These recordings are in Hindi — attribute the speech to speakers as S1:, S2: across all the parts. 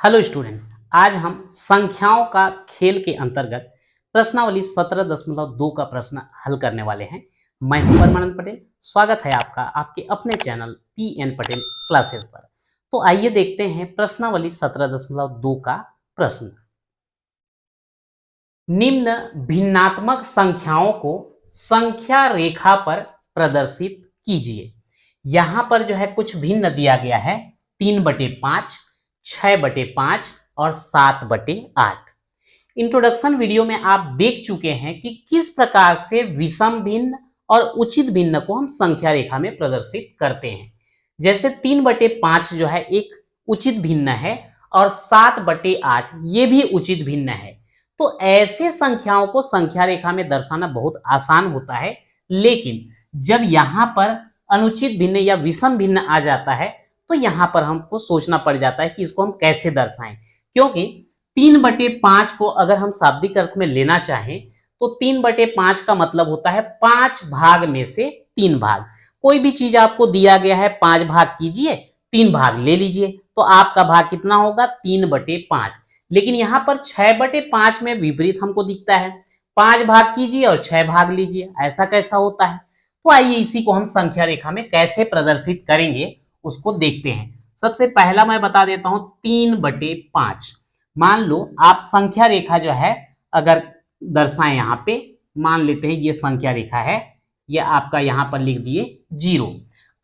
S1: Hello student. आज हम संख्याओं का खेल के अंतर्गत प्रश्नावली 17.2 का प्रश्न हल करने वाले हैं। मैं हूं परमानंद पटेल। स्वागत है आपका आपके अपने चैनल पीएन पटेल क्लासेस पर। तो आइए देखते हैं प्रश्नावली 17.2 का प्रश्न। निम्न भिन्नात्मक संख्याओं को संख्या रेखा पर प्रदर्शित कीजिए। यहां पर जो है कुछ भिन्न दिया गया है, 3/5, 6/5 और 7/8। इंट्रोडक्शन वीडियो में आप देख चुके हैं कि किस प्रकार से विषम भिन्न और उचित भिन्न को हम संख्या रेखा में प्रदर्शित करते हैं। जैसे 3/5 जो है एक उचित भिन्न है और 7/8 ये भी उचित भिन्न है। तो ऐसे संख्याओं को संख्या रेखा में दर्शाना बहुत आसान होता है, लेकिन जब यहां पर अनुचित भिन्न या विषम भिन्न आ जाता है तो यहां पर हमको सोचना पड़ जाता है कि इसको हम कैसे दर्शाएं। क्योंकि 3/5 को अगर हम शाब्दिक अर्थ में लेना चाहें तो 3/5 का मतलब होता है 5 भाग में से 3 भाग। कोई भी चीज आपको दिया गया है, 5 भाग कीजिए, 3 भाग ले लीजिए, तो आपका भाग कितना होगा? 3/5। लेकिन यहां पर 6/5 में विपरीत हमको दिखता है, 5 भाग कीजिए और 6 भाग लीजिए। ऐसा कैसा होता है? तो आइए इसी को हम संख्या रेखा में कैसे प्रदर्शित करेंगे उसको देखते हैं। सबसे पहला मैं बता देता हूं 3/5। मान लो आप संख्या रेखा जो है अगर दर्शाएं, यहां पे मान लेते हैं ये संख्या रेखा है, ये आपका यहां पर लिख दिए 0।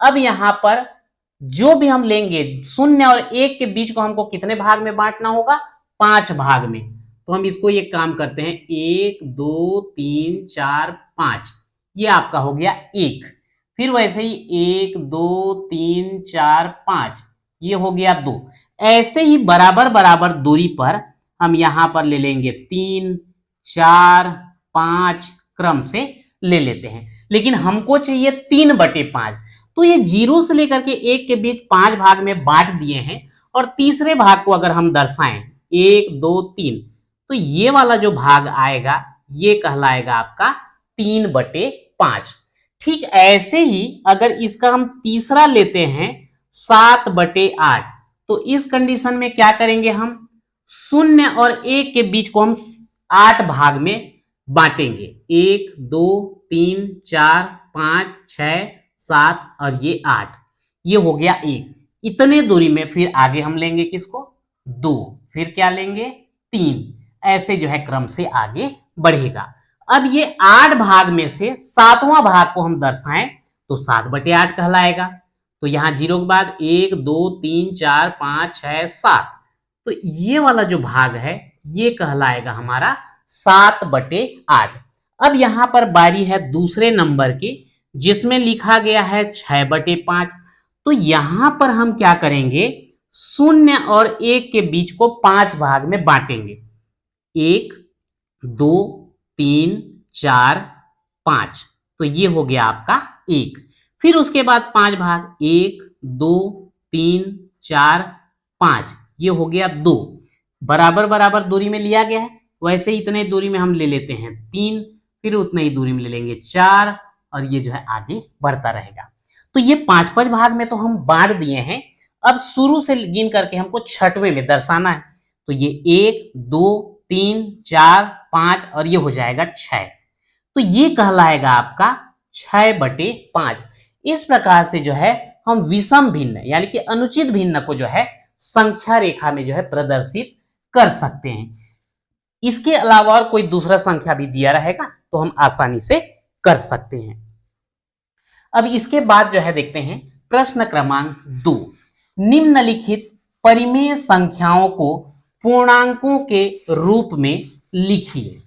S1: अब यहां पर जो भी हम लेंगे 0 और 1 के बीच को हमको कितने भाग में बांटना होगा? 5 भाग में। तो हम इसको एक काम करते हैं, 1 2 3 4 5, ये आपका हो गया 1। फिर वैसे ही 1 2 3 4 5, ये हो गया 2। ऐसे ही बराबर बराबर दूरी पर हम यहां पर ले लेंगे 3 4 5 क्रम से ले लेते हैं। लेकिन हमको चाहिए 3/5। तो ये 0 से लेकर के 1 के बीच 5 भाग में बांट दिए हैं और तीसरे भाग को अगर हम दर्शाएं 1 2 3, तो ये वाला जो भाग आएगा ये कहलाएगा आपका 3/5। ठीक ऐसे ही अगर इसका हम तीसरा लेते हैं 7/8, तो इस कंडीशन में क्या करेंगे? हम 0 और 1 के बीच को हम 8 भाग में बांटेंगे, 1 2 3 4 5 6 7 और ये 8, ये हो गया 1। इतने दूरी में फिर आगे हम लेंगे किसको? 2। फिर क्या लेंगे? 3। ऐसे जो है क्रम से आगे बढ़ेगा। अब ये 8 भाग में से 7वां भाग को हम दर्शाएं तो 7/8 कहलाएगा। तो यहां 0 के बाद 1 2 3 4 5 6 7, तो ये वाला जो भाग है ये कहलाएगा हमारा 7/8। अब यहां पर बारी है दूसरे नंबर की, जिसमें लिखा गया है 6/5। तो यहां पर हम क्या करेंगे? 0 और 1 के बीच को 5 भाग में बांटेंगे, 1 2 3 4 5, तो ये हो गया आपका 1। फिर उसके बाद 5 भाग, 1 2 3 4 5, ये हो गया 2। बराबर बराबर दूरी में लिया गया है, वैसे ही इतने दूरी में हम ले लेते हैं 3, फिर उतने ही दूरी में ले लेंगे 4, और ये जो है आगे बढ़ता रहेगा। तो ये 5-5 भाग में तो हम बांट दिए हैं। अब शुरू से गिन करके हमको छठवें में दर्शाना है, तो ये 1 2 3 4 5 और ये हो जाएगा 6। तो ये कहलाएगा आपका 6/5। इस प्रकार से जो है हम विषम भिन्न यानी कि अनुचित भिन्न को जो है संख्या रेखा में जो है प्रदर्शित कर सकते हैं। इसके अलावा और कोई दूसरा संख्या भी दिया रहेगा तो हम आसानी से कर सकते हैं। अब इसके बाद जो है देखते हैं प्रश्न क्रमांक 2। निम्नलिखित परिमेय संख्याओं को पूर्णांकों के रूप में लिखिए।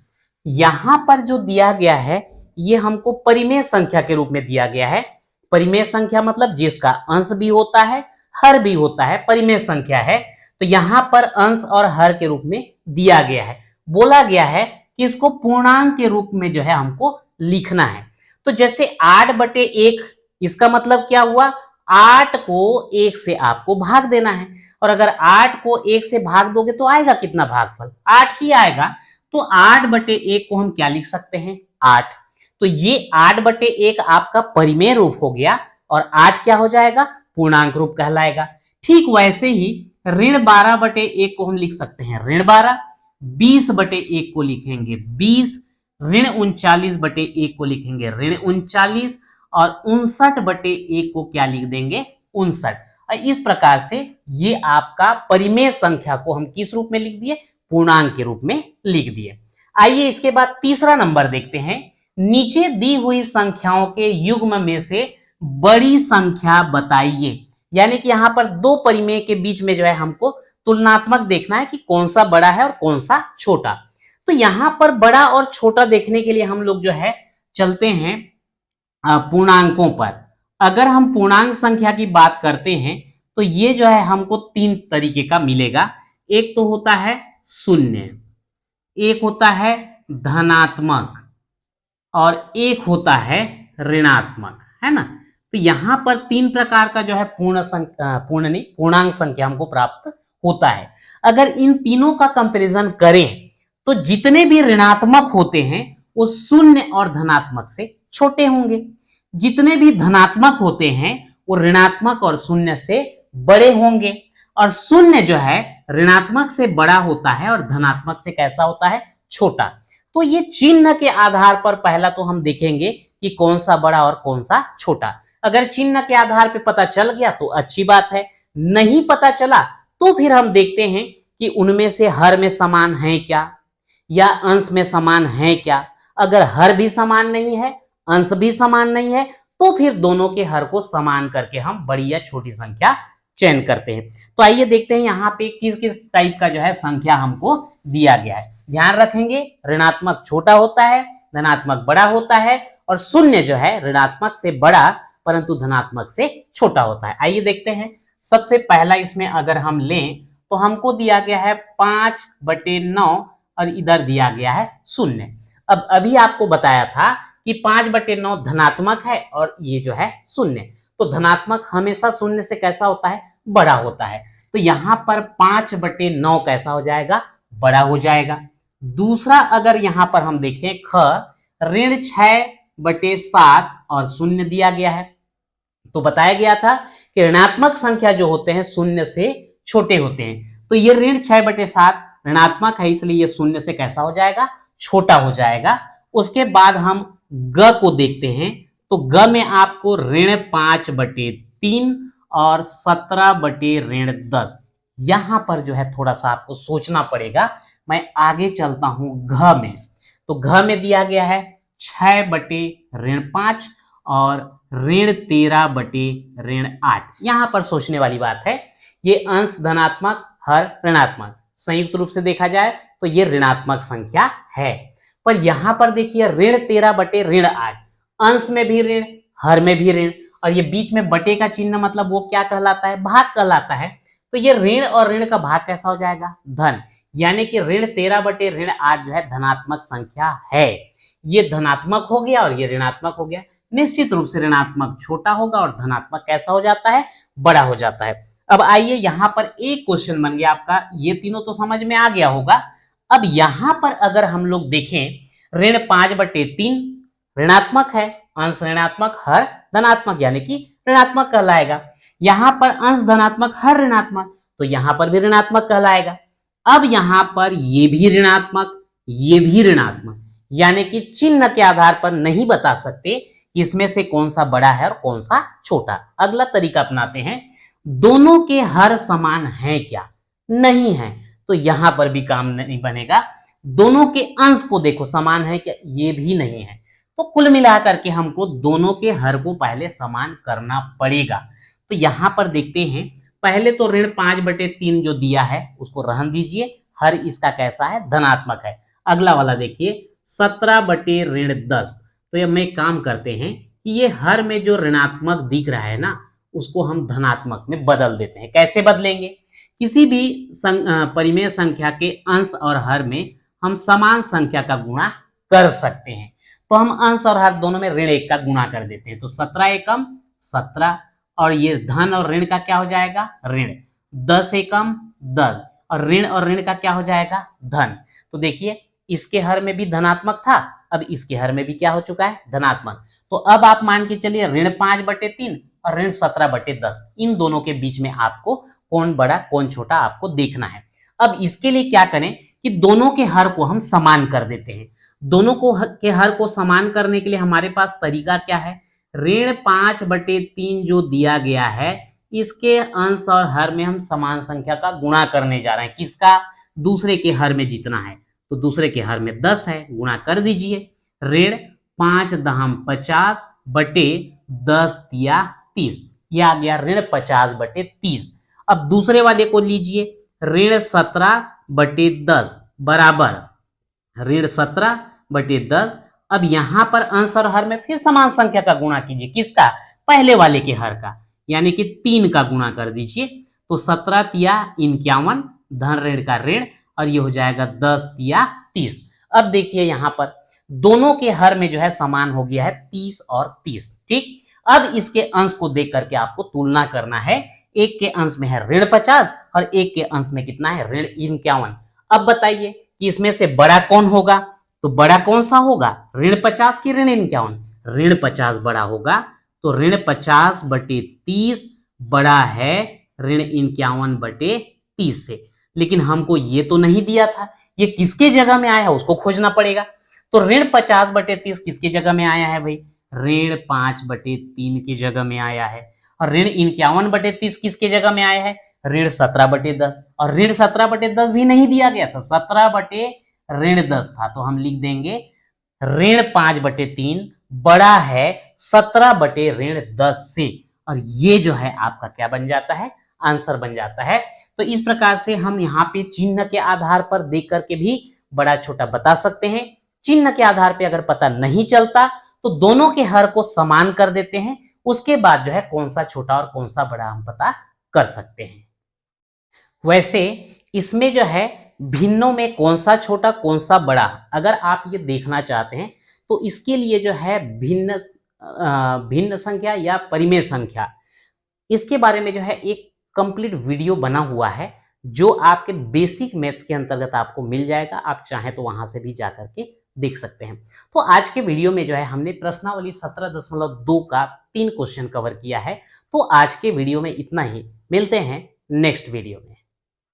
S1: यहां पर जो दिया गया है ये हमको परिमेय संख्या के रूप में दिया गया है। परिमेय संख्या मतलब जिसका अंश भी होता है, हर भी होता है, परिमेय संख्या है। तो यहां पर अंश और हर के रूप में दिया गया है। बोला गया है कि इसको पूर्णांक के रूप में जो है हमको लिखना है। तो जैसे 8/1, इसका मतलब क्या हुआ? 8 को 1 से आपको भाग देना है, और अगर 8 को 1 से भाग दोगे तो आएगा कितना भागफल? 8 ही आएगा। तो 8/1 को हम क्या लिख सकते हैं? 8। तो ये 8/1 आपका परिमेय रूप हो गया और 8 क्या हो जाएगा? पूर्णांक रूप कहलाएगा। ठीक वैसे ही ऋण 12/1 को हम लिख सकते हैं ऋण 12, 20/1 को लिखेंगे 20, ऋण 39/1 को लिखेंगे ऋण 39 और 59/1 को क्या लिख देंगे 59। और इस प्रकार से ये आपका परिमेय संख्या को हम किस रूप में लिख दिए, पूर्णांक के रूप में लिख दिए। आइए इसके बाद तीसरा नंबर देखते हैं। नीचे दी हुई संख्याओं के युग्म में से बड़ी संख्या बताइए। यानी कि यहां पर दो परिमेय के बीच में जो है हमको तुलनात्मक देखना है कि कौन सा बड़ा है और कौन सा छोटा। तो यहां पर बड़ा और छोटा देखने के लिए हम लोग जो है चलते हैं पूर्णांकों पर। अगर हम पूर्णांक संख्या की बात करते हैं तो ये जो है हमको तीन तरीके का मिलेगा। एक तो होता है शून्य, एक होता है धनात्मक और एक होता है ऋणात्मक, है ना। तो यहां पर तीन प्रकार का जो है पूर्णांक संख्या हमको प्राप्त होता है। अगर इन तीनों का कंपैरिजन करें तो जितने भी ऋणात्मक होते हैं वो शून्य और धनात्मक से छोटे होंगे, जितने भी धनात्मक होते हैं वो ऋणात्मक और शून्य से बड़े होंगे, और शून्य जो है ऋणात्मक से बड़ा होता है और धनात्मक से कैसा होता है, छोटा। तो ये चिन्ह के आधार पर पहला तो हम देखेंगे कि कौन सा बड़ा और कौन सा छोटा। अगर चिन्ह के आधार पर पता चल गया तो अच्छी बात है, नहीं पता चला तो फिर हम देखते हैं कि उनमें से हर में समान है क्या या अंश में समान है क्या। अगर हर भी समान नहीं है, अंश भी समान नहीं है, तो फिर दोनों के हर को समान करके हम बड़ी या छोटी संख्या चयन करते हैं। तो आइए देखते हैं यहाँ पे किस किस टाइप का जो है संख्या हमको दिया गया है। ध्यान रखेंगे, ऋणात्मक छोटा होता है, धनात्मक बड़ा होता है, और शून्य जो है ऋणात्मक से बड़ा परंतु धनात्मक से छोटा होता है। आइए देखते हैं। सबसे पहला इसमें अगर हम लें तो हमको दिया गया है 5/9 और इधर दिया गया है शून्य। अब अभी आपको बताया था कि 5/9 धनात्मक है और ये जो है शून्य। तो धनात्मक हमेशा शून्य से कैसा होता है, बड़ा होता है। तो यहां पर 5/9 कैसा हो जाएगा, बड़ा हो जाएगा। दूसरा अगर यहां पर हम देखें ख, ऋण 6/7 और शून्य दिया गया है। तो बताया गया था कि ऋणात्मक संख्या जो होते हैं शून्य से छोटे होते हैं। तो ये ऋण 6/7 ऋणात्मक है, इसलिए ये शून्य से कैसा हो जाएगा, छोटा हो जाएगा। उसके बाद हम ग को देखते हैं। तो ग में आपको ऋण 5/3 और 17/10। यहां पर जो है थोड़ा सा आपको सोचना पड़ेगा। मैं आगे चलता हूं घ में। तो घ में दिया गया है 6/5 और ऋण 13/8। यहां पर सोचने वाली बात है, ये अंश धनात्मक, हर ऋणात्मक, संयुक्त रूप से देखा जाए तो ये ऋणात्मक संख्या है। पर यहां पर देखिए ऋण 13/8, अंश में भी ऋण, हर में भी ऋण, और ये बीच में बटे का चिन्ह मतलब वो क्या कहलाता है, भाग कहलाता है। तो ये ऋण और ऋण का भाग कैसा हो जाएगा, धन। यानी कि ऋण 13/8 जो है धनात्मक संख्या है। ये धनात्मक हो गया और ये ऋणात्मक हो गया। निश्चित रूप से ऋणात्मक छोटा होगा और धनात्मक कैसा हो जाता है, बड़ा हो जाता है। अब आइए यहाँ पर एक क्वेश्चन बन गया आपका, ये तीनों तो समझ में आ गया होगा। अब यहां पर अगर हम लोग देखें ऋण 5/3 ऋणात्मक है, अंश ऋणात्मक, हर धनात्मक, यानी कि ऋणात्मक कहलाएगा। यहां पर अंश धनात्मक, हर ऋणात्मक, तो यहां पर भी ऋणात्मक कहलाएगा। अब यहां पर ये भी ऋणात्मक, ये भी ऋणात्मक, यानी कि चिन्ह के आधार पर नहीं बता सकते कि इसमें से कौन सा बड़ा है और कौन सा छोटा। अगला तरीका अपनाते हैं, दोनों के हर समान है क्या, नहीं है, तो यहां पर भी काम नहीं बनेगा। दोनों के अंश को देखो समान है क्या, ये भी नहीं है। तो कुल मिलाकर के हमको दोनों के हर को पहले समान करना पड़ेगा। तो यहां पर देखते हैं, पहले तो ऋण 5/3 जो दिया है उसको रहन दीजिए, हर इसका कैसा है, धनात्मक है। अगला वाला देखिए 17/10। तो ये में काम करते हैं कि ये हर में जो ऋणात्मक दिख रहा है ना, उसको हम धनात्मक में बदल देते हैं। कैसे बदलेंगे, किसी भी परिमेय संख्या के अंश और हर में हम समान संख्या का गुणा कर सकते हैं। तो हम अंश और हर दोनों में ऋण 1 का गुणा कर देते हैं। तो 17 एकम 17, और ये धन और ऋण का क्या हो जाएगा, ऋण। 10 एकम 10, और ऋण का क्या हो जाएगा, धन। तो देखिए इसके हर में भी धनात्मक था, अब इसके हर में भी क्या हो चुका है, धनात्मक। तो अब आप मान के चलिए ऋण 5/3 और ऋण 17/10, इन दोनों के बीच में आपको कौन बड़ा कौन छोटा आपको देखना है। अब इसके लिए क्या करें कि दोनों के हर को हम समान कर देते हैं। दोनों के हर को समान करने के लिए हमारे पास तरीका क्या है, ऋण 5/3 जो दिया गया है इसके अंश और हर में हम समान संख्या का गुणा करने जा रहे हैं। किसका, दूसरे के हर में जितना है, तो दूसरे के हर में 10 है, गुणा कर दीजिए। ऋण 5 दहम 50 बटे 10 तिया 30, यह आ गया ऋण 50/30। अब दूसरे वाले को लीजिए, ऋण 17/10 बराबर ऋण 17/10। अब यहां पर अंश और हर में फिर समान संख्या का गुणा कीजिए। किसका, पहले वाले के हर का, यानी कि 3 का गुणा कर दीजिए। तो 17 तिया 51, धन ऋण का ऋण, और ये हो जाएगा 10 तिया 30। अब देखिए यहां पर दोनों के हर में जो है समान हो गया है 30 और 30। ठीक, अब इसके अंश को देख करके आपको तुलना करना है। एक के अंश में है ऋण 50 और एक के अंश में कितना है, ऋण 51। अब बताइए कि इसमें से बड़ा कौन होगा, तो बड़ा कौन सा होगा, ऋण 50 की ऋण 51, ऋण 50 बड़ा होगा। तो ऋण 50/30 बड़ा है ऋण 51/30 से। लेकिन हमको ये तो नहीं दिया था, ये किसके जगह में आया है उसको खोजना पड़ेगा। तो ऋण 50/30 किसकी जगह में आया है भाई, ऋण 5/3 की जगह में आया है। और ऋण 51/30 किसके जगह में आया है, ऋण 17/10। और ऋण 17/10 भी नहीं दिया गया था, 17/10 था। तो हम लिख देंगे ऋण 5/3 बड़ा है 17/10 से। और ये जो है आपका क्या बन जाता है, आंसर बन जाता है। तो इस प्रकार से हम यहाँ पे चिन्ह के आधार पर देख करके भी बड़ा छोटा बता सकते हैं। चिन्ह के आधार पे अगर पता नहीं चलता तो दोनों के हर को समान कर देते हैं, उसके बाद जो है कौन सा छोटा और कौन सा बड़ा हम पता कर सकते हैं। वैसे इसमें जो है भिन्नों में कौन सा छोटा कौन सा बड़ा, अगर आप ये देखना चाहते हैं तो इसके लिए जो है भिन्न संख्या या परिमेय संख्या, इसके बारे में जो है एक कंप्लीट वीडियो बना हुआ है जो आपके बेसिक मैथ्स के अंतर्गत आपको मिल जाएगा। आप चाहें तो वहां से भी जाकर के देख सकते हैं। तो आज के वीडियो में जो है हमने प्रश्नावली 17.2 का 3 क्वेश्चन कवर किया है। तो आज के वीडियो में इतना ही, मिलते हैं नेक्स्ट वीडियो में।